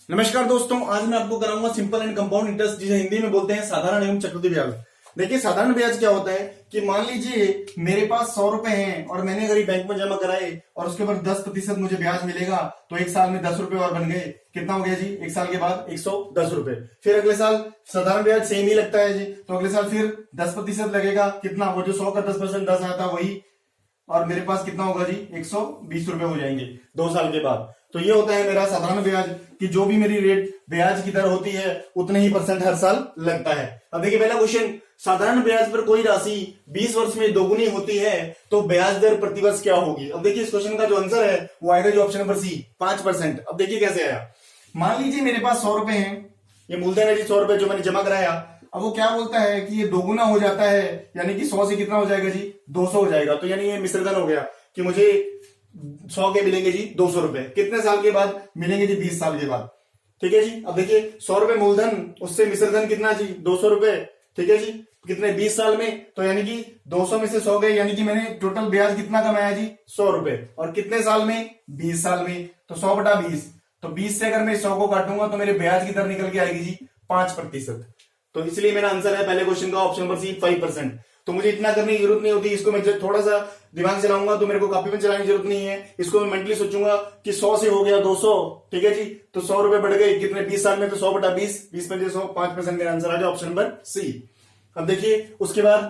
नमस्कार दोस्तों, आज मैं आपको कराऊंगा सिंपल एंड कंपाउंड इंटरेस्ट, जिसे हिंदी में बोलते हैं साधारण एवं चक्रवृद्धि ब्याज। देखिए, साधारण ब्याज क्या होता है कि मान लीजिए मेरे पास 100 रुपए हैं और मैंने अगर बैंक में जमा कराए और उसके ऊपर 10% मुझे ब्याज मिलेगा, तो एक साल में 10 रुपए और बन गए। कितना हो गया जी? एक साल के बाद 110 रुपए। फिर अगले साल साधारण ब्याज सेम ही लगता है जी, तो अगले साल फिर 10% लगेगा। कितना? वो जो 100 का 10% 10 आता वही, और मेरे पास कितना होगा जी? 120 रुपए हो जाएंगे 2 साल के बाद। तो ये होता है मेरा साधारण ब्याज, कि जो भी मेरी रेट ब्याज की दर होती है उतने ही % हर साल लगता है। अब देखिए पहला क्वेश्चन, साधारण ब्याज पर कोई राशि 20 वर्ष में दोगुनी होती है तो ब्याज दर प्रतिवर्ष क्या होगी? अब देखिए इस क्वेश्चन का जो आंसर है वो आएगा जो ऑप्शन नंबर सी, 5%। अब देखिए कैसे आया। मान लीजिए मेरे पास 100 रुपए हैं, ये मूलधन है जी 100 रुपए जो मैंने जमा कराया। अब वो क्या बोलता है कि ये दोगुना हो जाता है, यानी कि 100 से कितना हो जाएगा जी? 200 हो जाएगा। तो यानी ये मिश्रधन हो गया कि मुझे 100 के मिलेंगे जी 200 रुपए। कितने साल के बाद मिलेंगे जी? 20 साल के बाद। ठीक है जी। अब देखिए 100 रुपए मूलधन, उससे मिश्रधन कितना जी? 200 रुपए। ठीक है जी। कितने? 20 साल में। तो यानी कि 200 में से 100 गए, यानी कि मैंने टोटल ब्याज कितना कमाया जी? 100 रुपए। और कितने साल में? 20 साल में। तो 100/20, तो 20 से अगर मैं 100 को काटूंगा तो मेरे ब्याज की दर निकल के आएगी जी 5%। तो इसलिए मेरा आंसर है पहले क्वेश्चन का ऑप्शन नंबर सी, 5%। तो मुझे इतना करने की जरूरत नहीं होती। इसको मैं थोड़ा सा दिमाग चलाऊंगा तो मेरे को कॉपी में चलाने की जरूरत नहीं है। इसको मैं मेंटली सोचूंगा कि 100 से हो गया 200। ठीक है जी। तो 100 रुपए बढ़ गए कितने? 20 साल में। तो 100/20, 20 पंजे 100, 5% मेरा आंसर आ गया ऑप्शन नंबर सी। अब देखिए उसके बाद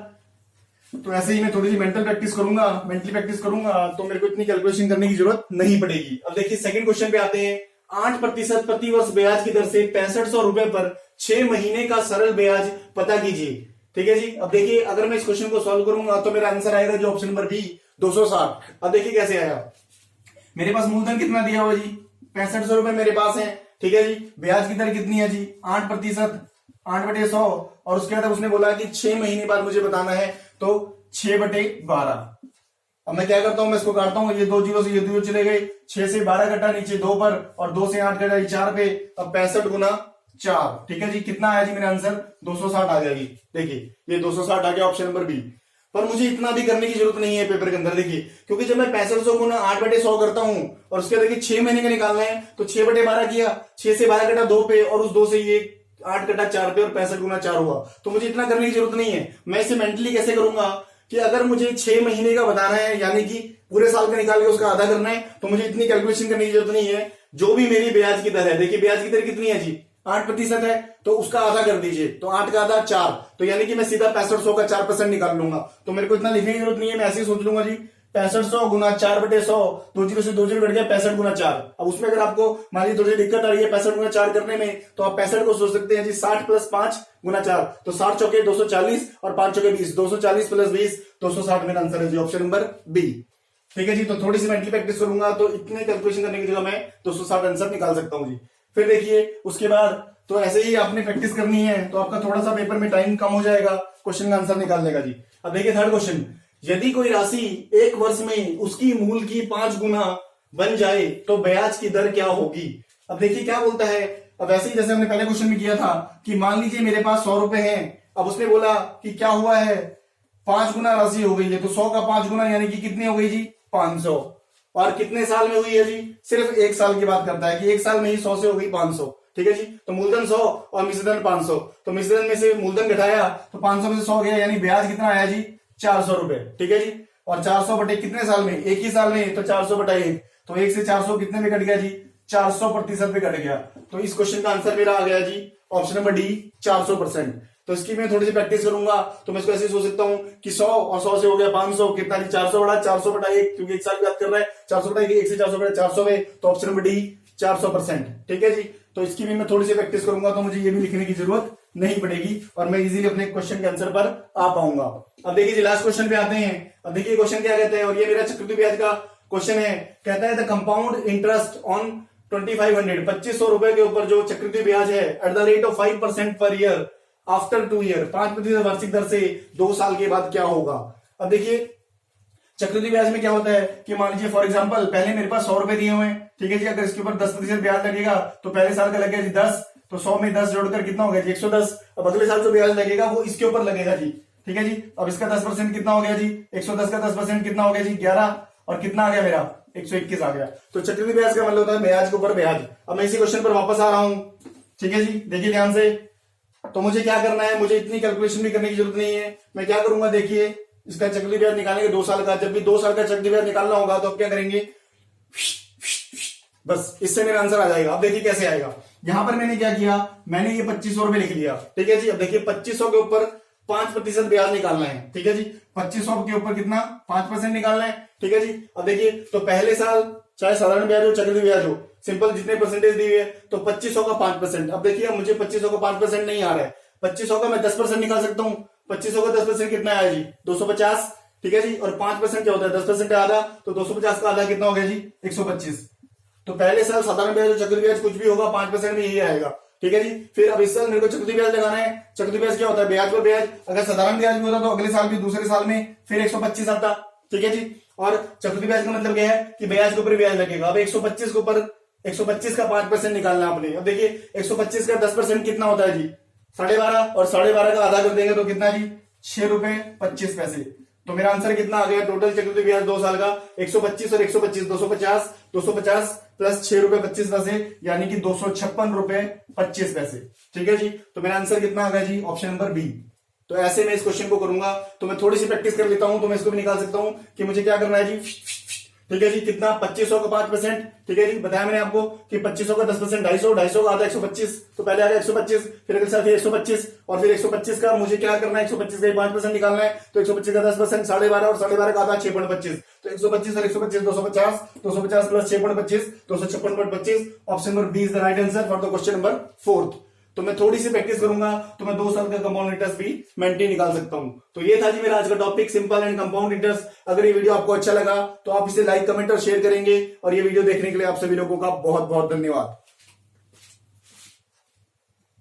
तो ऐसे ही मैं थोड़ी सी मेंटली प्रैक्टिस करूंगा तो मेरे को इतनी कैलकुलेशन करने की जरूरत नहीं पड़ेगी। अब देखिए सेकंड क्वेश्चन पे आते हैं। 8% प्रति वर्ष ब्याज की दर से 6500 रुपए पर 6 महीने का सरल ब्याज पता कीजिए। ठीक है जी। अब देखिए अगर मैं इस क्वेश्चन को सॉल्व करूंगा तो मेरा आंसर आएगा जो ऑप्शन नंबर बी, 260। अब देखिए कैसे आया। मेरे पास मूलधन कितना दिया हुआ जी? 6500 रुपए मेरे पास है। ठीक है जी। ब्याज की दर कितनी है जी? 8%, 8/100। और उसके बाद उसने बोला कि 6 महीने बाद मुझे बताना है, तो 6/12। अब मैं क्या करता हूं, मैं इसको काटता हूं। ये 2 जीरो से ये 2 चले गए। 6 से 12 कटा नीचे 2 पर, और 2 से 8 कटा 4 पे। अब 65 गुना 4। ठीक है जी। कितना आया जी मेरा आंसर? 260 आ जाएगी। देखिए ये 260 आ गया ऑप्शन नंबर बी। पर मुझे इतना भी करने की जरूरत नहीं है पेपर के अंदर। देखिए क्योंकि जब मैं 6500 गुना 8/100 करता हूं और उसके देखिए 6 महीने का निकालना है, तो 6/12 किया। 6 से 12 कटा 2 पे, और उस 2 से ये 8 कटा 4 पे, और 65 गुना 4 हुआ। तो मुझे इतना करने की जरूरत नहीं है। मैं इसे मेंटली कैसे करूंगा कि अगर मुझे 6 महीने का बताना है, यानी कि पूरे साल का निकाल के उसका आधा करना है, तो मुझे इतनी कैलकुलेशन करने की जरूरत नहीं है। जो भी मेरी ब्याज की दर है, देखिए ब्याज की दर कितनी है जी? 8% है, तो उसका आधा कर दीजिए। तो 8 का आधा 4, तो यानी कि मैं सीधा 6500 का 4% निकाल लूंगा। तो मेरे को इतना लिखने की जरूरत नहीं है। मैं ऐसे ही सोच लूंगा जी 6500 गुना 4/100, 2 जीरो से 2 जीरो कट गया, 65 गुना 4। अब उसमें अगर आपको मान लीजिए थोड़ी दिक्कत आ रही है 65 गुना 4 करने में, तो आप 65 को सोच सकते हैं जी 60 + 5 गुना 4। तो 60 चौके 240 और 5 चौके 20, 240 + 20, 260 मेरा आंसर है जी ऑप्शन नंबर बी। ठीक है जी। तो थोड़ी सी मेंटली प्रैक्टिस करूंगा तो इतने कैलकुलेशन करने की जगह मैं 260 आंसर निकाल सकता हूं जी। फिर देखिए उसके बाद तो ऐसे ही आपने प्रैक्टिस करनी है, तो आपका थोड़ा सा पेपर में टाइम कम हो जाएगा क्वेश्चन का आंसर निकालने का जी। अब देखिए थर्ड क्वेश्चन, यदि कोई राशि 1 वर्ष में उसकी मूल की 5 गुना बन जाए तो ब्याज की दर क्या होगी? अब देखिए क्या बोलता है। अब ऐसे ही जैसे हमने पहले क्वेश्चन में किया था कि मान लीजिए मेरे पास 100 रुपए हैं। अब उसने बोला कि क्या हुआ है, 5 गुना राशि हो गई है। तो 100 का 5 गुना यानी कि कितनी हो गई जी? 500। और कितने साल में हुई है जी? सिर्फ 1 साल की बात करता है कि 1 साल में ही 100 से हो गई 500। ठीक है जी। तो मूलधन 100 और मिश्रधन 500। तो मिश्रधन में से मूलधन घटाया तो 500 में से 100 गया, यानी ब्याज कितना आया जी? 400 रुपए। ठीक है जी। और 400 बटे कितने साल में? 1 ही साल में। तो 400/1, तो 1 से 400 कितने में कट गया जी? 400% पे कट गया। तो इस क्वेश्चन का आंसर मेरा आ गया जी ऑप्शन नंबर डी, 400%। तो इसकी मैं थोड़ी सी प्रैक्टिस करूंगा तो मैं इसको ऐसे सोच सकता हूं कि 100 और 100 से हो गया 500, कितना जी? 400/1, क्योंकि 1 साल की बात कर रहा है। 400/1, 1 से 400/400 में, तो ऑप्शन नंबर डी 400%। ठीक है जी। तो इसकी भी मैं थोड़ी सी प्रैक्टिस करूंगा तो मुझे ये भी लिखने की जरूरत नहीं पड़ेगी और मैं इजीली अपने क्वेश्चन के आंसर पर आ पाऊंगा। अब देखिए जी लास्ट क्वेश्चन पे आते हैं। अब देखिए क्वेश्चन क्या कहते हैं, और ये मेरा चक्रवृद्धि ब्याज का क्वेश्चन है। कहता है द कंपाउंड इंटरेस्ट ऑन 2500, 2500 रुपए के ऊपर जो चक्रवृद्धि ब्याज है at the rate of 5% per year after 2 year, 5% वार्षिक दर से 2 साल के बाद क्या होगा? अब देखिए चक्रवृद्धि ब्याज में क्या होता है कि मान लीजिए फॉर एग्जांपल पहले मेरे पास 100 रुपए दिए हुए हैं। ठीक है जी। अगर इसके ऊपर 10% ब्याज लगेगा तो पहले साल का लग गया जी 10, तो 100 में 10 जोड़कर कितना हो गया जी? 110। अब अगले साल जो ब्याज लगेगा वो इसके ऊपर लगेगा जी। ठीक है जी। अब इसका 10% कितना हो गया जी? 110 का 10% कितना हो गया जी? 11। और कितना आ गया मेरा? 121 आ गया। तो चक्रवृद्धि ब्याज का मतलब होता है ब्याज के ऊपर ब्याज। अब मैं इसी क्वेश्चन पर वापस आ रहा हूं, ठीक है जी, देखिए ध्यान से। तो मुझे क्या करना है, मुझे इतनी कैलकुलेशन भी करने की जरूरत नहीं है। मैं क्या करूंगा, देखिए इसका चक्रवृद्धि ब्याज निकालेंगे 2 साल का। जब भी 2 साल का चक्रवृद्धि ब्याज निकालना होगा तो अब क्या करेंगे, बस इससे मेरा आंसर आ जाएगा। अब देखिए कैसे आएगा। यहां पर मैंने क्या किया, मैंने ये 2500 रुपए लिख लिया, ठीक है जी। अब देखिए 2500 के ऊपर 5% ब्याज निकालना है, ठीक है जी। 2500 के ऊपर कितना, 5% निकालना है, ठीक है जी। अब देखिए तो पहले साल चाहे साधारण ब्याज हो चक्रवृद्धि ब्याज हो, सिंपल जितने परसेंटेज दी हुई है, तो 2500 का 5%। अब देखिए मुझे 2500 का 5% नहीं आ रहा है, 2500 का मैं 10% निकाल सकता हूं। 2500 का 10% कितना आया जी, 250, ठीक है जी। और 5% क्या होता है, 10% का आधा, तो 250 का आधा कितना हो गया जी, 125। तो पहले साल साधारण ब्याज और चक्रवृद्धि ब्याज कुछ भी होगा 5% में यही आएगा, ठीक है जी। फिर अब इस साल मेरे को चक्रवृद्धि ब्याज लगाना है। चक्रवृद्धि ब्याज क्या होता है, ब्याज पर ब्याज। अगर साधारण ब्याज भी होता तो अगले साल भी दूसरे साल में फिर 125 आता, ठीक है जी। और चक्रवृद्धि ब्याज का मतलब क्या है कि ब्याज के ऊपर ब्याज लगेगा। अब 125 के ऊपर 125 का 5% निकालना आपने। अब देखिए 125 का 10% कितना होता है जी, 12.5, और 12.5 का आधा कर देंगे तो कितना जी, 6 रुपए 25 पैसे। तो मेरा आंसर कितना आ गया, टोटल चक्रवृद्धि ब्याज 2 साल का 125 और 125 250, 250 प्लस 6 रुपए 25 पैसे, यानी कि 256 रुपए 25 पैसे, ठीक है जी। तो मेरा आंसर कितना आ गया जी, ऑप्शन नंबर बी। तो ऐसे मैं इस क्वेश्चन को करूंगा। तो मैं थोड़ी सी प्रैक्टिस कर लेता हूं तो मैं इसको भी निकाल सकता हूं कि मुझे क्या करना है जी, ठीक है जी। कितना, 2500 का 5%, ठीक है जी। बताया मैंने आपको कि 2500 का 10% 250, 250 का आधा 125, तो पहले आ गया 125, फिर अगले साल फिर 125, और फिर 125 का मुझे क्या करना है, 125 का 5% निकालना है। तो 125 का 10% 12.5, और 12.5 का आधा 6.25, तो 125 और 125 250, 250 plus 6.25 256.25। Option number B is the right answer for the question number 4। तो मैं थोड़ी सी प्रैक्टिस करूंगा तो मैं 2 साल का कंपाउंड इंटरेस्ट भी मेंटेन निकाल सकता हूं। तो ये था जी मेरा आज का topic, simple and compound interest. अगर ये वीडियो आपको अच्छा लगा तो आप इसे लाइक, कमेंट और शेयर करेंगे। और ये वीडियो देखने के लिए आप सभी लोगों का बहुत बहुत धन्यवाद।